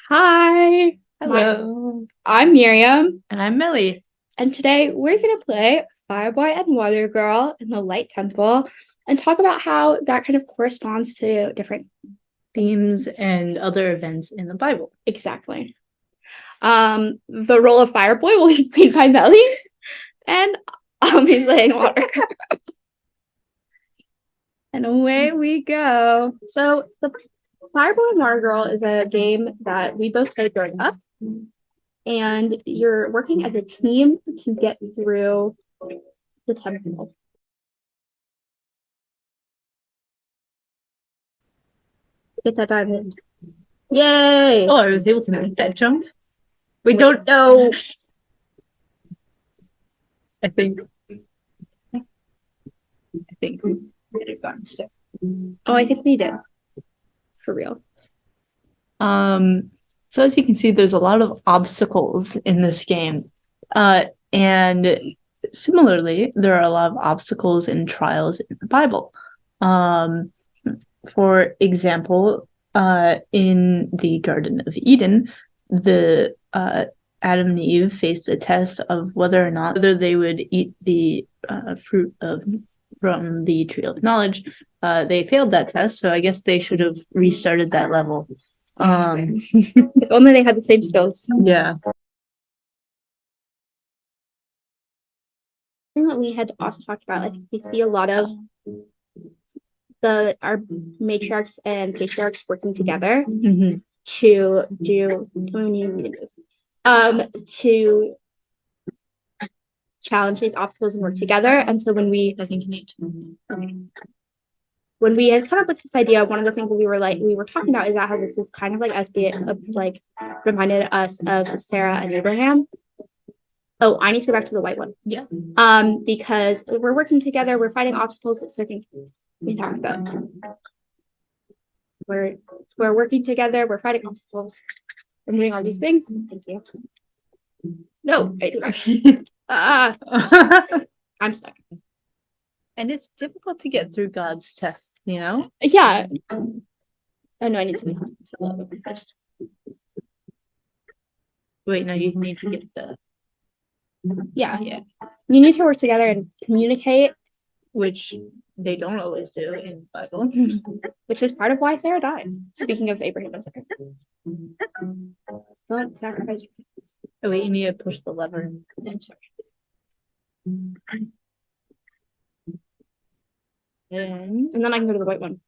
Hi, Hello. I'm Miriam, And I'm Mellie. and today we're gonna play Fireboy and Water Girl in the Light Temple and talk about how that kind of corresponds to different Themes and other events in the Bible. exactly. The role of Fireboy will be played by Mellie, and I'll be playing Water Girl. And away we go. So the Fireboy and Water Girl is a game that we both played growing up, and you're working as a team to get through the temple. Get that diamond. Yay! Oh, I was able to make that jump. We Wait, don't. no. I think. I think we might have gotten stuck. Oh, I think we did. For real. Um. So as you can see, there's a lot of obstacles in this game, and similarly, there are a lot of obstacles and trials in the Bible. Um, for example, in the Garden of Eden, the Adam and Eve faced a test of whether they would eat the fruit of from the tree of knowledge. They failed that test, so I guess they should have restarted that level. If only they had the same skills. Yeah. Thing that we had also talked about, like we see a lot of our matriarchs and patriarchs working together Mm-hmm. to do to challenge these obstacles and work together. And so I think you need to. okay, when we had come up with this idea, one of the things that we were talking about is that how this is kind of like us being like reminded us of Sarah and Abraham. Oh, I need to go back to the white one. Yeah. Because we're working together, we're fighting obstacles. So I think we talked about we're working together, we're fighting obstacles, we're doing all these things. Thank you. No, I do not. I'm stuck. And it's difficult to get through God's tests, you know? Yeah. Oh no, I need to first. Wait, no, you need to get the Yeah. You need to work together and communicate, which they don't always do in the Bible. which is part of why Sarah dies. Speaking of Abraham and Sarah. Don't sacrifice your kids. Oh, wait, you need to push the lever. I'm sorry. And then I can go to the white one.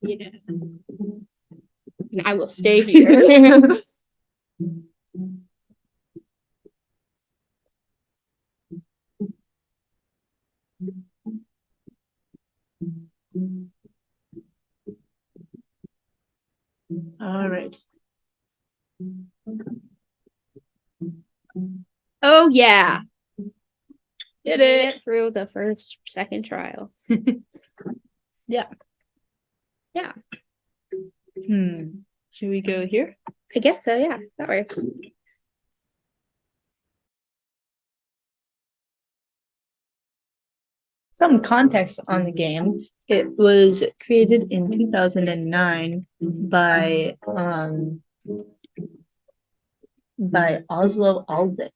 Yeah. And I will stay here. All right. Oh yeah. Did Made it. it through the second trial. Yeah. Yeah. Should we go here? I guess so, yeah. That works. Some context on the game. It was created in 2009 by Oslo Alden.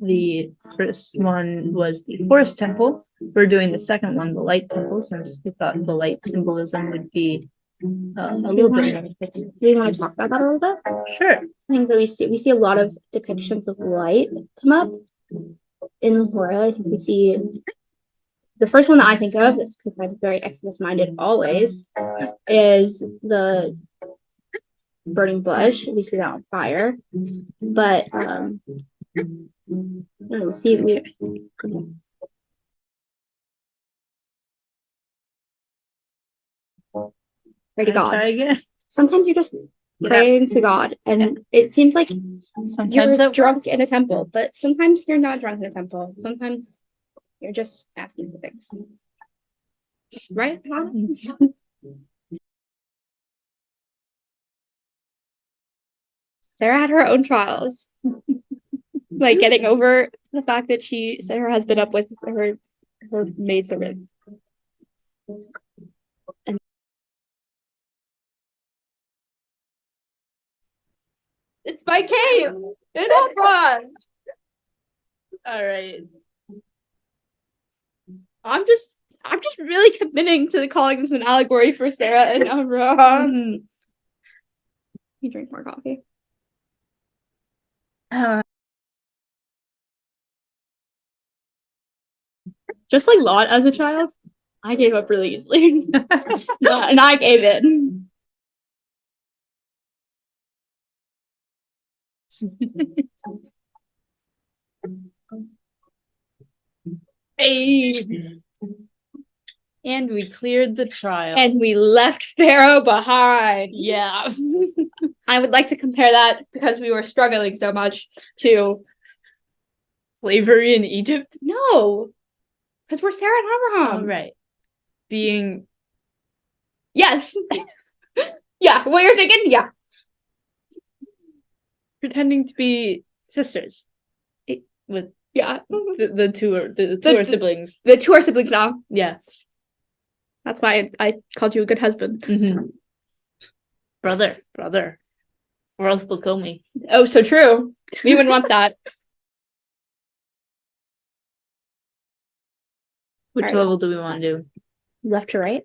The first one was the Forest Temple. We're doing the second one, the Light Temple, since we thought the light symbolism would be a little bit. Do you want to talk about that a little bit? Sure. Things that we see a lot of depictions of light come up in the horror. I think we see the first one that I think of, it's because I'm very Exodus minded always, is the burning bush. We see that on fire. But we see pray to God. Sometimes you're just praying to God, and it seems like sometimes you're drunk in a temple, but sometimes you're not drunk in a temple. Sometimes you're just asking for things, right? Sarah had her own trials, like getting over the fact that she set her husband up with her maidservant. And my cape. It's fun. All right. I'm just really committing to calling this an allegory for Sarah and Avram. You drink more coffee. Just like Lot as a child, I gave up really easily. And I gave in. Hey. And we cleared the trial. And we left Pharaoh behind. Yeah. I would like to compare that, because we were struggling so much, to Slavery in Egypt? no, because we're Sarah and Abraham. Oh, right. Being Yes. Yeah, what you're thinking? Yeah. pretending to be sisters. With Yeah. the two are siblings. The two are siblings now. Yeah. That's why I called you a good husband. Mm-hmm. Brother. Or else they'll kill me. Oh, so true. We wouldn't want that. Which All right. level do we want to do? Left to right?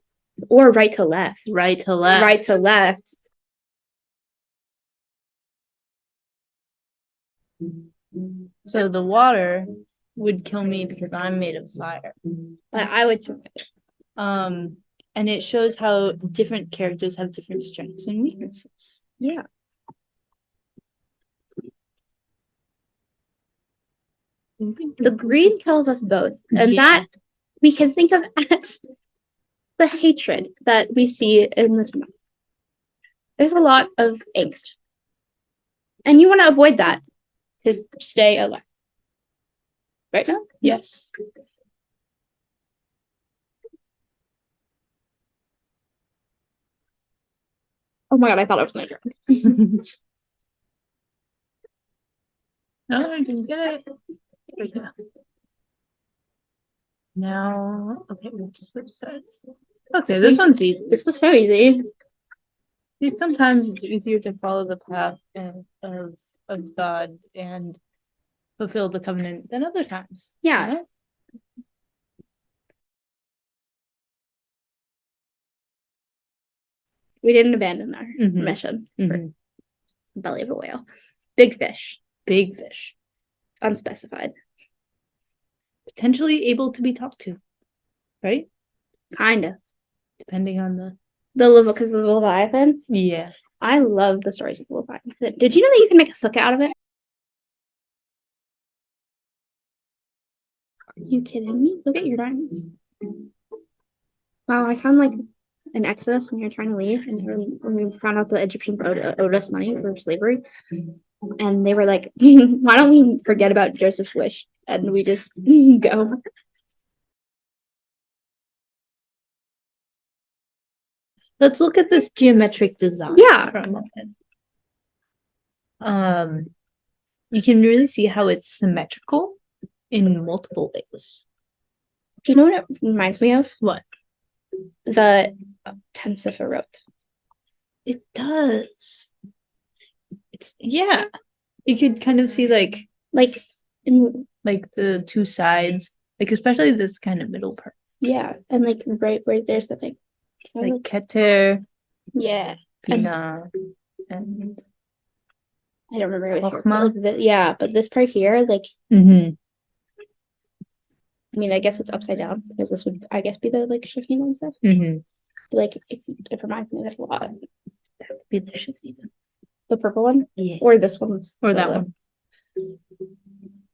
Or right to left? Right to left. Right to left. So the water would kill me because I'm made of fire. I would survive. And it shows how different characters have different strengths and weaknesses. Yeah. The green kills us both. And that we can think of as the hatred that we see in the Tanakh. There's a lot of angst. And you want to avoid that to stay alive. Right now? Yes. Oh my god, I thought I was going to drown. No, I didn't get it. Now, okay, we'll just switch sides. Okay, this one's easy. This was so easy. Sometimes it's easier to follow the path of God and fulfill the covenant than other times. Yeah. Right? We didn't abandon our Mhm. mission. Mhm. Belly of a whale. Big fish. Big fish. Unspecified. Potentially able to be talked to. Right? Kind of. Depending on the Because of the Leviathan. yeah. I love the stories of the Leviathan. Did you know that you can make a sukkah out of it? Are you kidding me? Look at your diamonds. Wow, I sound like an Exodus when you're trying to leave, and when we found out the Egyptians owed us money for slavery, and they were like, "Why don't we forget about Joseph's wish and we just go?" Let's look at this geometric design. Yeah. For a moment. You can really see how it's symmetrical in multiple ways. Do you know what it reminds me of? What? The Tensiferot. It does. It's yeah. You could kind of see like the two sides, like especially this kind of middle part. Yeah, and like right where there's the thing. Like Keter. Yeah. Pina. And I don't remember what Chochma. but this part here, like Mm-hmm. I mean, I guess it's upside down because this would, I guess, be the like Shekinah and stuff. Mm-hmm. But like, it reminds me of a lot. That would be the Shekinah. The purple one, Yeah. or this one's, Or that one.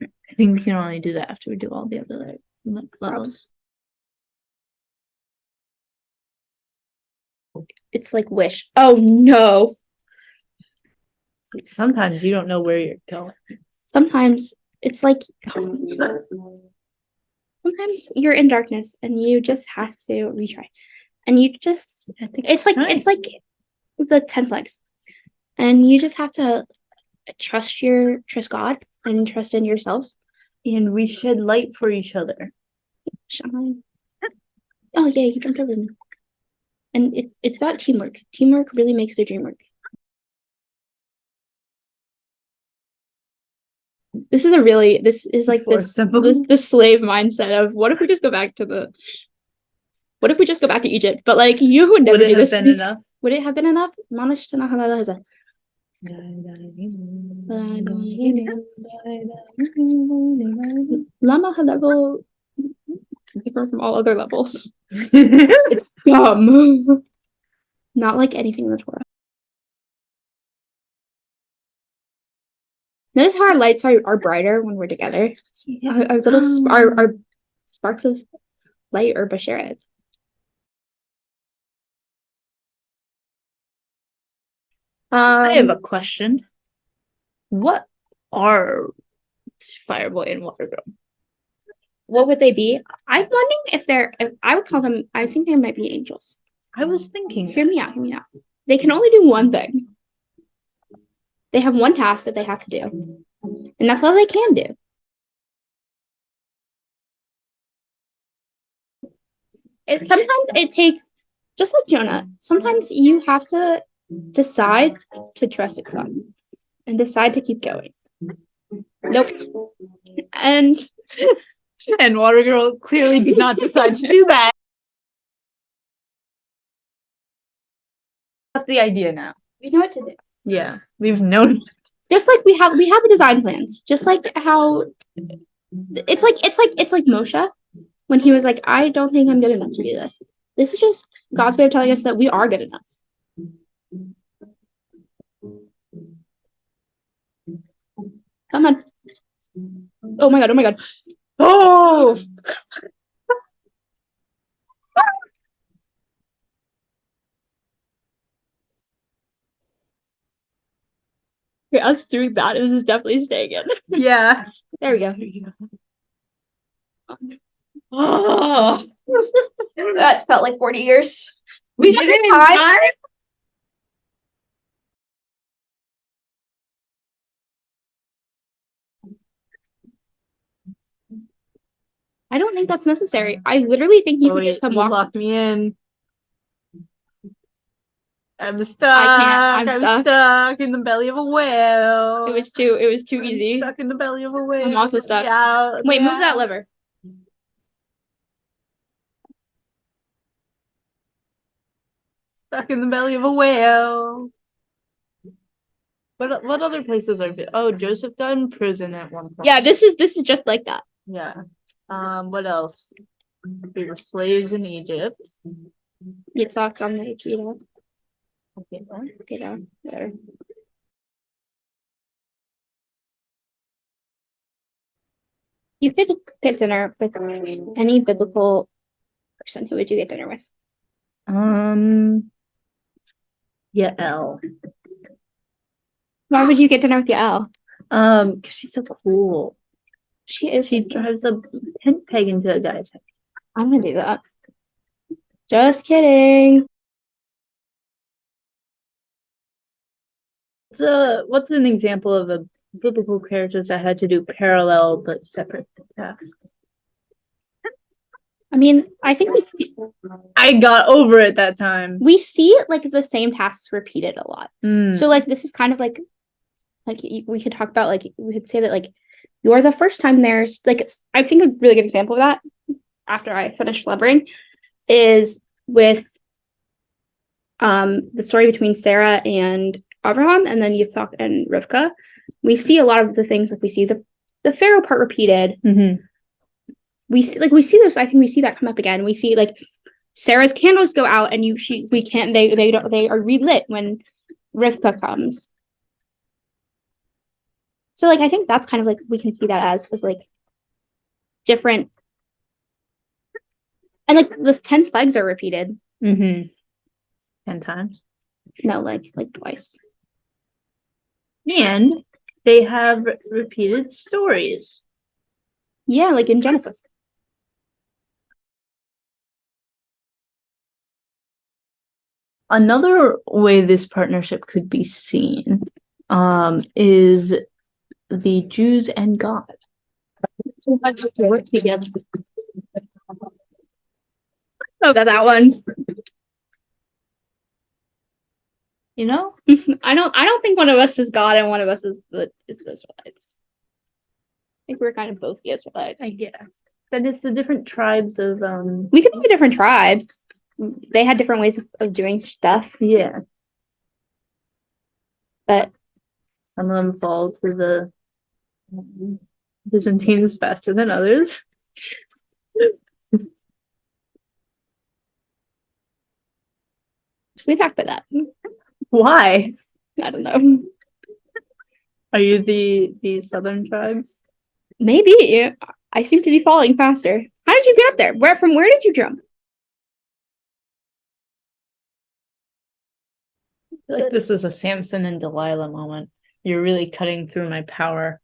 I think we can only do that after we do all the other levels. It's like wish. Oh no! Sometimes you don't know where you're going. Sometimes it's like sometimes you're in darkness and you just have to retry, and you just it's like the 10 flags, and you just have to trust God and trust in yourselves, and we shed light for each other. Shine. Oh yeah, you jumped over me. And it's about teamwork. Teamwork really makes the dream work. This is like Force them. this slave mindset of what if we just go back to Egypt? But like you would never Would it do have this. been enough? Would it have been enough? Lama level different from all other levels. It's dumb. Not like anything in the Torah. Notice how our lights are brighter when we're together. Yeah. Our little our sparks of light are basheret. I have a question. What are Fireboy and Watergirl? What would they be? I'm wondering if I would call them, I think they might be angels. I was thinking. Hear me out. They can only do one thing. They have one task that they have to do. And that's all they can do. Sometimes it takes, just like Jonah, sometimes you have to decide to trust God and decide to keep going. Nope. And Watergirl clearly did not decide to do that. That's the idea now. we know what to do. Yeah, we've known. Just like we have the design plans. Just like how it's like Moshe when he was like, I don't think I'm good enough to do this. This is just God's way of telling us that we are good enough. Come on. Oh my god. Oh! Okay, us doing that is definitely staying in. Yeah. There we go. Oh, That felt like 40 years. We got did it the in time. time? I don't think that's necessary. I literally think you could just come walk. Lock me in. I'm stuck. I'm stuck in the belly of a whale. It was too easy. Stuck in the belly of a whale. I'm also stuck. Out, wait, move that lever. Stuck in the belly of a whale. What other places are? Oh, Joseph done prison at one point. Yeah, this is just like that. Yeah. What else? We were slaves in Egypt. Yitzhak on the Akita. Okay, There. You could get dinner with any biblical person. Who would you get dinner with? Yael. Why would you get dinner with Yael? Because she's so cool. She is. She drives a tent peg into a guy's head. I'm gonna do that. Just kidding. What's an example of a biblical character that had to do parallel but separate tasks? I mean, I think I got over it that time. We see like the same tasks repeated a lot. So like this is kind of like we could talk about like we could say that like you're the first time there's like I think a really good example of that after I finish blubbering is with the story between Sarah and Abraham and then Yitzhak and Rivka. We see a lot of the things like we see the Pharaoh part repeated. Mm-hmm. We see this. I think we see that come up again. We see like Sarah's candles go out, and they are relit when Rivka comes. So like I think that's kind of like we can see that as like different, and like the 10 plagues are repeated. 10 times. No, like twice. And they have repeated stories. Yeah, like in Genesis. Another way this partnership could be seen is the Jews and God. So much to work together. Oh, got that one. You know? I don't think one of us is God and one of us is the Israelites. think we're kind of both the Israelites. I guess. But it's the different tribes of We could be the different tribes. They had different ways of doing stuff. Yeah. But some of them fall to the Byzantines faster than others. sleep back by that. Why? I don't know. Are you the southern tribes? Maybe. I seem to be falling faster. How did you get up there? From where did you jump? I feel like this is a Samson and Delilah moment. You're really cutting through my power.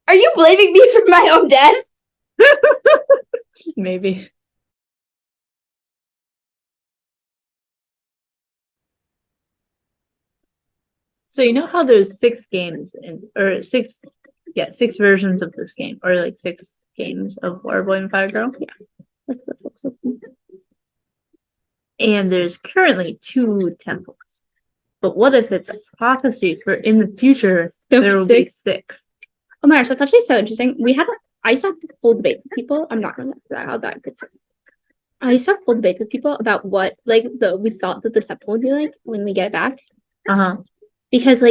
Are you blaming me for my own death? Maybe. So you know how there's 6 games six versions of this game, or like 6 games of Waterboy and Fire Girl? Yeah. That's what looks like. And there's currently 2 temples. But what if it's a prophecy for in the future there will be 6? Oh my gosh, that's actually so interesting. I used to have a full debate with people. I'm not gonna say how that gets. I used to have full debate with people about what we thought that the temple would be like when we get it back. Because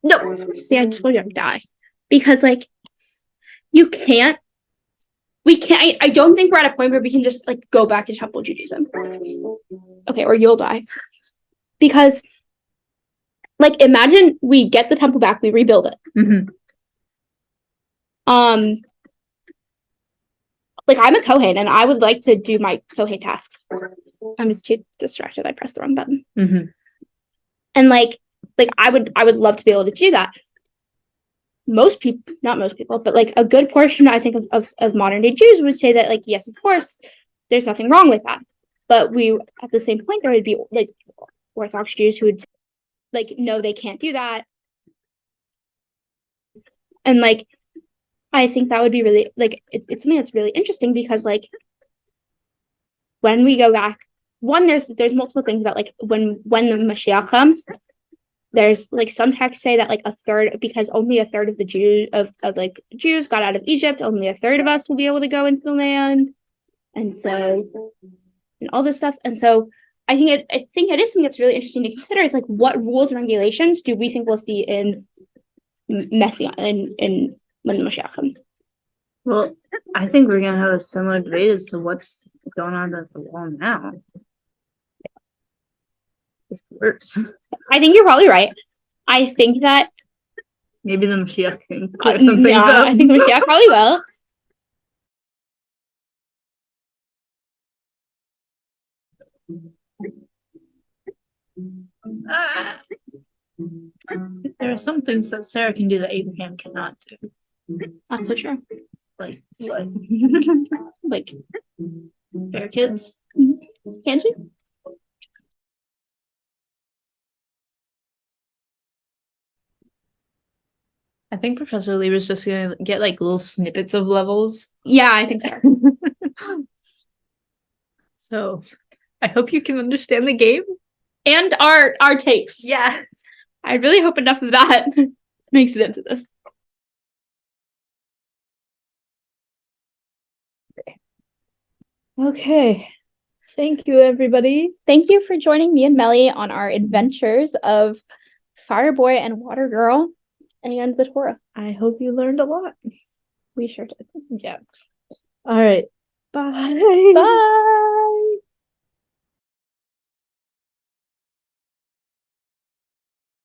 no, see, I told you I'd die. Because you can't. We can't. I don't think we're at a point where we can just go back to temple Judaism. Okay, or you'll die. Because imagine we get the temple back, we rebuild it. Mm-hmm. I'm a Kohen and I would like to do my Kohen tasks. I'm just too distracted. I pressed the wrong button. Mm-hmm. And I would love to be able to do that. Not most people, but a good portion, I think, of modern day Jews would say that yes, of course, there's nothing wrong with that. But at the same point, there would be Orthodox Jews who would no, they can't do that. And I think that would be really it's something that's really interesting because when we go back, there's multiple things about when the Mashiach comes. There's some texts say that a third, because only a third of the Jews got out of Egypt, only a third of us will be able to go into the land, and all this stuff. And so I think it is something that's really interesting to consider is what rules and regulations do we think we'll see in Messiah in when the Mashiach comes. Well, I think we're gonna have a similar debate as to what's going on at the wall now. It works. I think you're probably right. I think that maybe the Mashiach can clear some things up. I think the Mashiach probably will. There are some things that Sarah can do that Abraham cannot do. That's so true. Like what? Bear kids. Can't you? I think Professor Lee was just gonna get little snippets of levels. Yeah, I think so. So I hope you can understand the game. And our takes. Yeah. I really hope enough of that makes it into this. Okay. Thank you, everybody. Thank you for joining me and Mellie on our adventures of Fireboy and Water Girl and the Torah. I hope you learned a lot. We sure did. Yeah. All right. Bye. Bye.